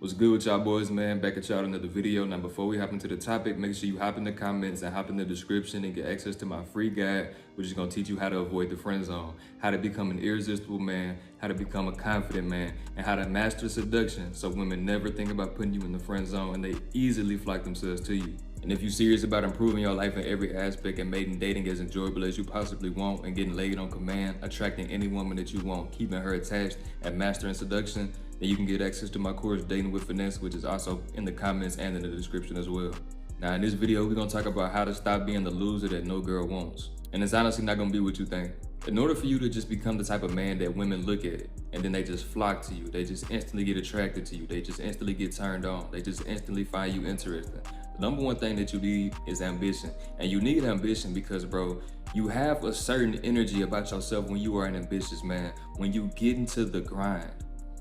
What's good with y'all boys, man? Back at y'all another video. Now, before we hop into the topic, make sure you hop in the comments and hop in the description and get access to my free guide, which is gonna teach you how to avoid the friend zone, how to become an irresistible man, how to become a confident man, and how to master seduction so women never think about putting you in the friend zone and they easily flock themselves to you. And if you're serious about improving your life in every aspect and making dating as enjoyable as you possibly want and getting laid on command, attracting any woman that you want, keeping her attached, and mastering seduction, then you can get access to my course, Dating with Finesse, which is also in the comments and in the description as well. Now in this video, we're gonna talk about how to stop being the loser that no girl wants. And it's honestly not gonna be what you think. In order for you to just become the type of man that women look at and then they just flock to you, they just instantly get attracted to you, they just instantly get turned on, they just instantly find you interesting. The number one thing that you need is ambition. And you need ambition because, bro, you have a certain energy about yourself when you are an ambitious man, when you get into the grind.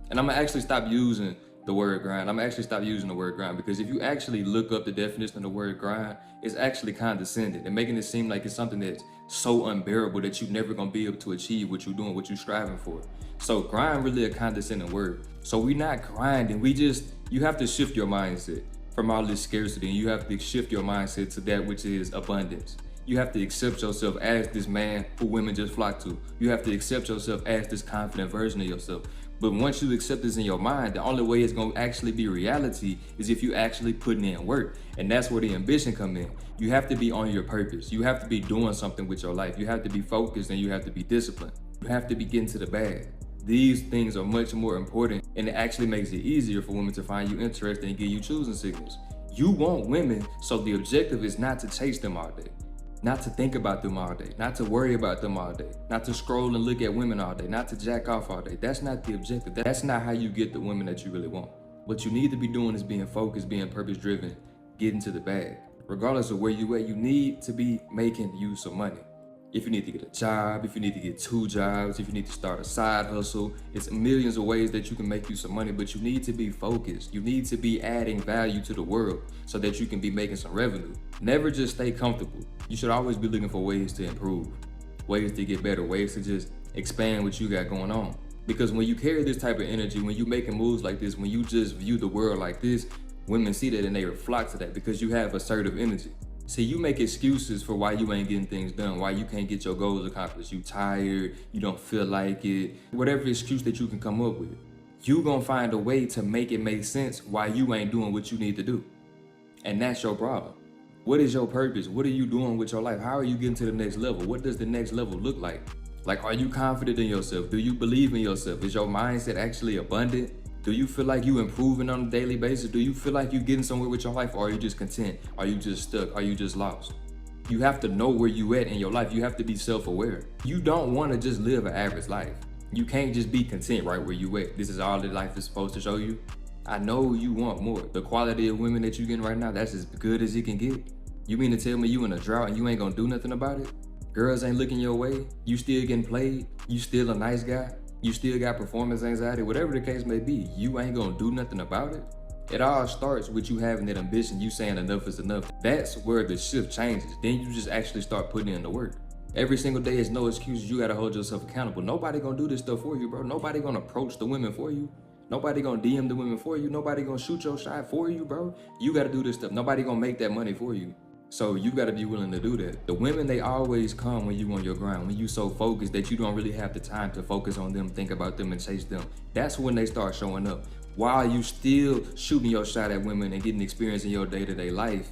And I'm gonna actually stop using the word grind. I'm gonna actually stop using the word grind because if you actually look up the definition of the word grind, it's actually condescending and making it seem like it's something that's so unbearable that you're never gonna be able to achieve what you're doing, what you're striving for. So grind really a condescending word. So we're not grinding, you have to shift your mindset from all this scarcity and you have to shift your mindset to that which is abundance. You have to accept yourself as this man who women just flock to. You have to accept yourself as this confident version of yourself. But once you accept this in your mind, the only way it's gonna actually be reality is if you actually putting in work. And that's where the ambition come in. You have to be on your purpose. You have to be doing something with your life. You have to be focused and you have to be disciplined. You have to be getting to the bag. These things are much more important and it actually makes it easier for women to find you interesting and give you choosing signals. You want women, so the objective is not to chase them all day. Not to think about them all day, not to worry about them all day, not to scroll and look at women all day, not to jack off all day. That's not the objective. That's not how you get the women that you really want. What you need to be doing is being focused, being purpose driven, getting to the bag. Regardless of where you at, you need to be making you some money. If you need to get a job, if you need to get 2 jobs, if you need to start a side hustle, it's millions of ways that you can make you some money, but you need to be focused. You need to be adding value to the world so that you can be making some revenue. Never just stay comfortable. You should always be looking for ways to improve, ways to get better, ways to just expand what you got going on. Because when you carry this type of energy, when you're making moves like this, when you just view the world like this, women see that and they flock to that because you have assertive energy. See, you make excuses for why you ain't getting things done, why you can't get your goals accomplished. You tired, you don't feel like it, whatever excuse that you can come up with. You gonna find a way to make it make sense why you ain't doing what you need to do. And that's your problem. What is your purpose? What are you doing with your life? How are you getting to the next level? What does the next level look like? Like, are you confident in yourself? Do you believe in yourself? Is your mindset actually abundant? Do you feel like you improving on a daily basis? Do you feel like you getting somewhere with your life, or are you just content? Are you just stuck? Are you just lost? You have to know where you at in your life. You have to be self-aware. You don't want to just live an average life. You can't just be content right where you at. This is all that life is supposed to show you. I know you want more. The quality of women that you getting right now, that's as good as it can get. You mean to tell me you in a drought and you ain't gonna do nothing about it? Girls ain't looking your way? You still getting played? You still a nice guy? You still got performance anxiety? Whatever the case may be, you ain't gonna do nothing about it? It all starts with you having that ambition, you saying enough is enough. That's where the shift changes. Then you just actually start putting in the work. Every single day is no excuses. You gotta hold yourself accountable. Nobody gonna do this stuff for you, bro. Nobody gonna approach the women for you. Nobody gonna DM the women for you. Nobody gonna shoot your shot for you, bro. You gotta do this stuff. Nobody gonna make that money for you. So you gotta be willing to do that. The women, they always come when you on your grind, when you so focused that you don't really have the time to focus on them, think about them and chase them. That's when they start showing up. While you still shooting your shot at women and getting experience in your day-to-day life,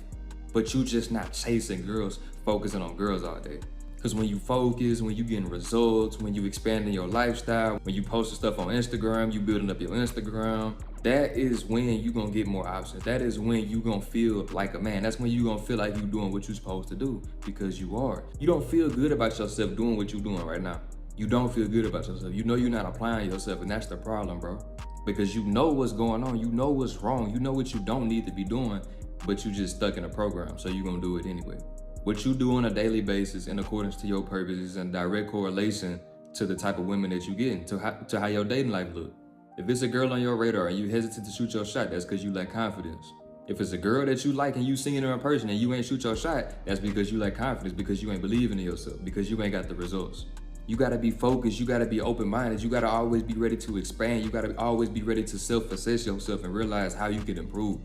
but you just not chasing girls, focusing on girls all day. Because when you focus, when you getting results, when you expanding your lifestyle, when you posting stuff on Instagram, you building up your Instagram, that is when you gonna get more options. That is when you gonna feel like a man. That's when you gonna feel like you doing what you're supposed to do, because you are. You don't feel good about yourself doing what you're doing right now. You don't feel good about yourself. You know you're not applying yourself, and that's the problem, bro. Because you know what's going on, you know what's wrong, you know what you don't need to be doing, but you just stuck in a program, so you're gonna do it anyway. What you do on a daily basis in accordance to your purpose is in direct correlation to the type of women that you get, to how your dating life look. If it's a girl on your radar and you hesitate to shoot your shot, that's because you lack confidence. If it's a girl that you like and you seen her in person and you ain't shoot your shot, that's because you lack confidence, because you ain't believing in yourself, because you ain't got the results. You gotta be focused, you gotta be open-minded, you gotta always be ready to expand, you gotta always be ready to self-assess yourself and realize how you can improve.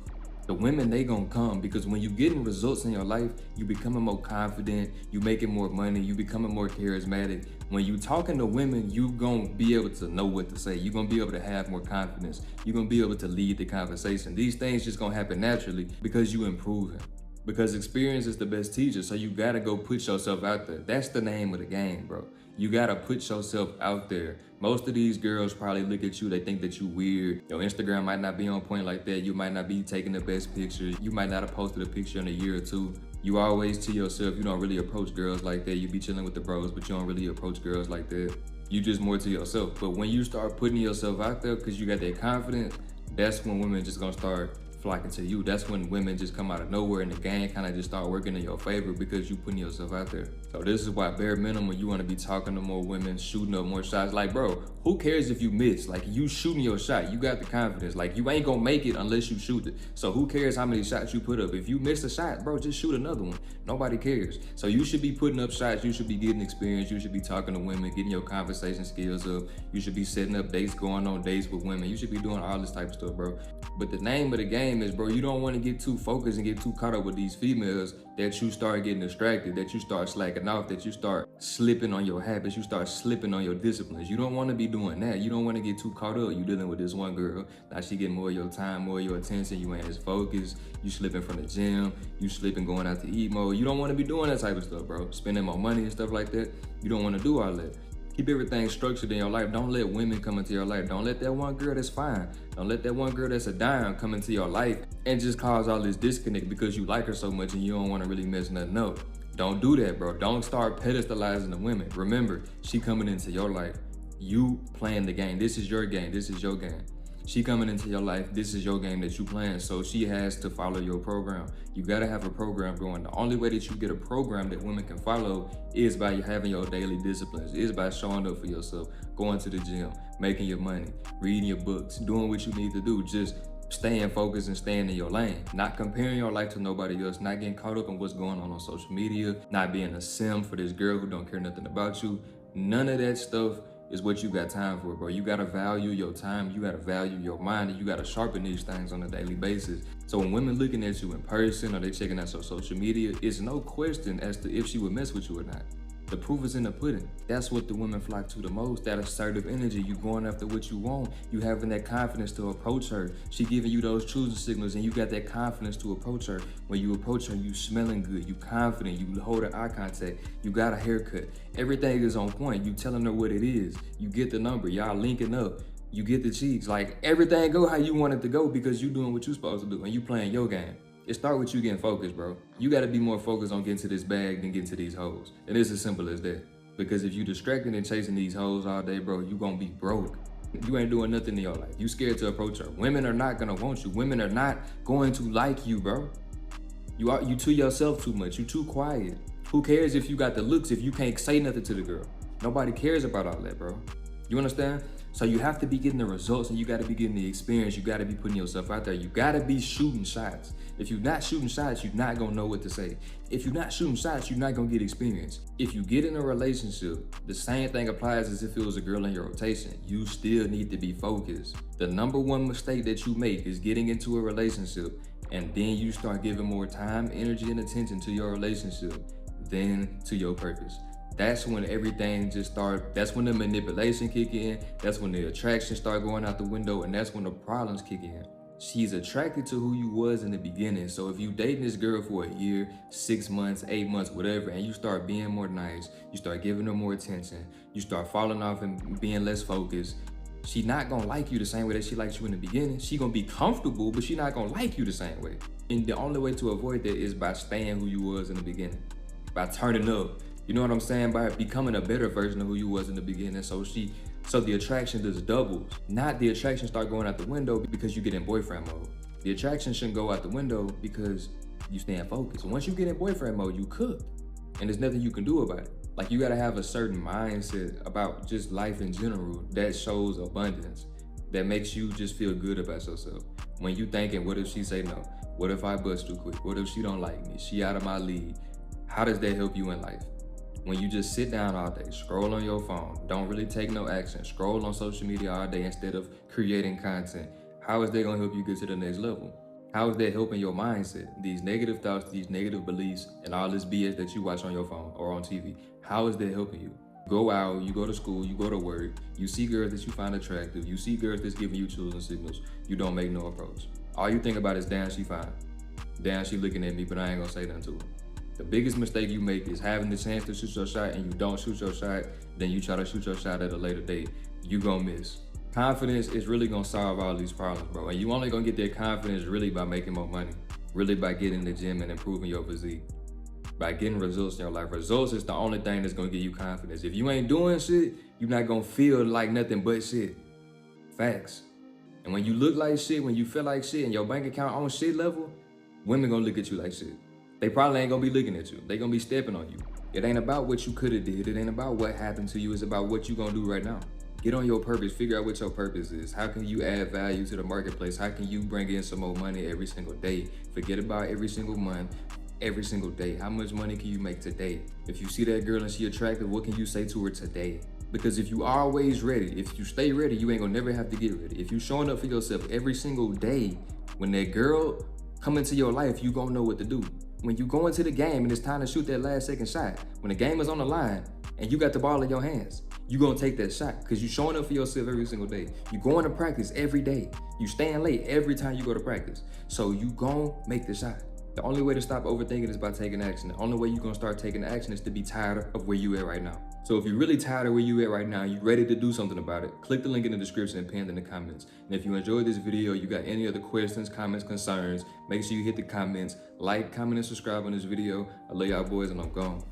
The women, they gonna come because when you getting results in your life, you becoming more confident, you making more money, you becoming more charismatic. When you talking to women, you gonna be able to know what to say. You gonna be able to have more confidence. You gonna be able to lead the conversation. These things just gonna happen naturally because you improving. Because experience is the best teacher, so you gotta go put yourself out there. That's the name of the game, bro. You gotta put yourself out there. Most of these girls probably look at you, they think that you weird. Your Instagram might not be on point like that. You might not be taking the best pictures. You might not have posted a picture in a year or two. You always to yourself, you don't really approach girls like that. You be chilling with the bros, but you don't really approach girls like that. You just more to yourself. But when you start putting yourself out there because you got that confidence, that's when women just gonna start flocking to you. That's when women just come out of nowhere and the game kind of just start working in your favor because you putting yourself out there. So this is why bare minimum, you want to be talking to more women, shooting up more shots. Like, bro, who cares if you miss? Like, you shooting your shot, you got the confidence. Like, you ain't gonna make it unless you shoot it. So who cares how many shots you put up? If you miss a shot, bro, just shoot another one. Nobody cares. So you should be putting up shots. You should be getting experience. You should be talking to women, getting your conversation skills up. You should be setting up dates, going on dates with women. You should be doing all this type of stuff, bro. But the name of the game is, bro, you don't want to get too focused and get too caught up with these females that you start getting distracted, that you start slacking off, that you start slipping on your habits, you start slipping on your disciplines. You don't want to be doing that. You don't want to get too caught up. You dealing with this one girl, now she getting more of your time, more of your attention. You ain't as focused. You slipping from the gym. You slipping going out to eat more. You don't want to be doing that type of stuff, bro. Spending more money and stuff like that. You don't want to do all that. Keep everything structured in your life. Don't let women come into your life. Don't let that one girl that's fine. Don't let that one girl that's a dime come into your life and just cause all this disconnect because you like her so much and you don't want to really mess nothing up. Don't do that, bro. Don't start pedestalizing the women. Remember, she coming into your life. You playing the game. This is your game. This is your game. She coming into your life, this is your game that you playing, so she has to follow your program. You gotta have a program going. The only way that you get a program that women can follow is by having your daily disciplines, is by showing up for yourself, going to the gym, making your money, reading your books, doing what you need to do, just staying focused and staying in your lane, not comparing your life to nobody else, not getting caught up in what's going on social media, not being a sim for this girl who don't care nothing about you. None of that stuff is what you got time for, bro. You gotta value your time, you gotta value your mind, and you gotta sharpen these things on a daily basis. So when women looking at you in person or they checking out your social media, it's no question as to if she would mess with you or not. The proof is in the pudding. That's what the women flock to the most, that assertive energy. You going after what you want. You having that confidence to approach her. She giving you those choosing signals and you got that confidence to approach her. When you approach her, you smelling good, you confident, you hold her eye contact, you got a haircut. Everything is on point. You telling her what it is. You get the number, y'all linking up. You get the cheeks. Like, everything go how you want it to go because you doing what you supposed to do and you playing your game. It start with you getting focused, bro. You gotta be more focused on getting to this bag than getting to these hoes. And it's as simple as that. Because if you distracted and chasing these hoes all day, bro, you gonna be broke. You ain't doing nothing in your life. You scared to approach her. Women are not gonna want you. Women are not going to like you, bro. You to yourself too much. You too quiet. Who cares if you got the looks if you can't say nothing to the girl? Nobody cares about all that, bro. You understand? So you have to be getting the results and you gotta be getting the experience. You gotta be putting yourself out there. You gotta be shooting shots. If you're not shooting shots, you're not gonna know what to say. If you're not shooting shots, you're not gonna get experience. If you get in a relationship, the same thing applies as if it was a girl in your rotation. You still need to be focused. The number one mistake that you make is getting into a relationship and then you start giving more time, energy, and attention to your relationship than to your purpose. That's when everything just start, that's when the manipulation kick in, that's when the attraction start going out the window, and that's when the problems kick in. She's attracted to who you was in the beginning. So if you dating this girl for a year, 6 months, 8 months, whatever, and you start being more nice, you start giving her more attention, you start falling off and being less focused, she not gonna like you the same way that she liked you in the beginning. She gonna be comfortable, but she not gonna like you the same way. And the only way to avoid that is by staying who you was in the beginning, by turning up. You know what I'm saying? By becoming a better version of who you was in the beginning. So the attraction just doubles. Not the attraction start going out the window because you get in boyfriend mode. The attraction shouldn't go out the window because you staying focused. Once you get in boyfriend mode, you cooked. And there's nothing you can do about it. Like, you gotta have a certain mindset about just life in general that shows abundance, that makes you just feel good about yourself. When you thinking, what if she say no? What if I bust too quick? What if she don't like me? She out of my league. How does that help you in life? When you just sit down all day, scroll on your phone, don't really take no action, scroll on social media all day instead of creating content, how is that gonna help you get to the next level? How is that helping your mindset? These negative thoughts, these negative beliefs, and all this BS that you watch on your phone or on TV, how is that helping you? Go out, you go to school, you go to work, you see girls that you find attractive, you see girls that's giving you choosing signals, you don't make no approach. All you think about is, damn, she fine. Damn, she looking at me, but I ain't gonna say nothing to her. The biggest mistake you make is having the chance to shoot your shot and you don't shoot your shot, then you try to shoot your shot at a later date. You gonna miss. Confidence is really gonna solve all these problems, bro. And you only gonna get that confidence really by making more money, really by getting in the gym and improving your physique, by getting results in your life. Results is the only thing that's gonna give you confidence. If you ain't doing shit, you're not gonna feel like nothing but shit. Facts. And when you look like shit, when you feel like shit, and your bank account on shit level, women gonna look at you like shit. They probably ain't gonna be looking at you. They gonna be stepping on you. It ain't about what you coulda did. It ain't about what happened to you. It's about what you gonna do right now. Get on your purpose. Figure out what your purpose is. How can you add value to the marketplace? How can you bring in some more money every single day? Forget about every single month, every single day. How much money can you make today? If you see that girl and she attractive, what can you say to her today? Because if you always ready, if you stay ready, you ain't gonna never have to get ready. If you showing up for yourself every single day, when that girl come into your life, you gonna know what to do. When you go into the game and it's time to shoot that last second shot, when the game is on the line and you got the ball in your hands, you gonna take that shot because you showing up for yourself every single day. You going to practice every day. You staying late every time you go to practice. So you gonna make the shot. The only way to stop overthinking is by taking action. The only way you gonna start taking action is to be tired of where you at right now. So if you're really tired of where you at right now, you ready to do something about it, click the link in the description and pinned in the comments. And if you enjoyed this video, you got any other questions, comments, concerns, make sure you hit the comments, like, comment, and subscribe on this video. I love y'all boys and I'm gone.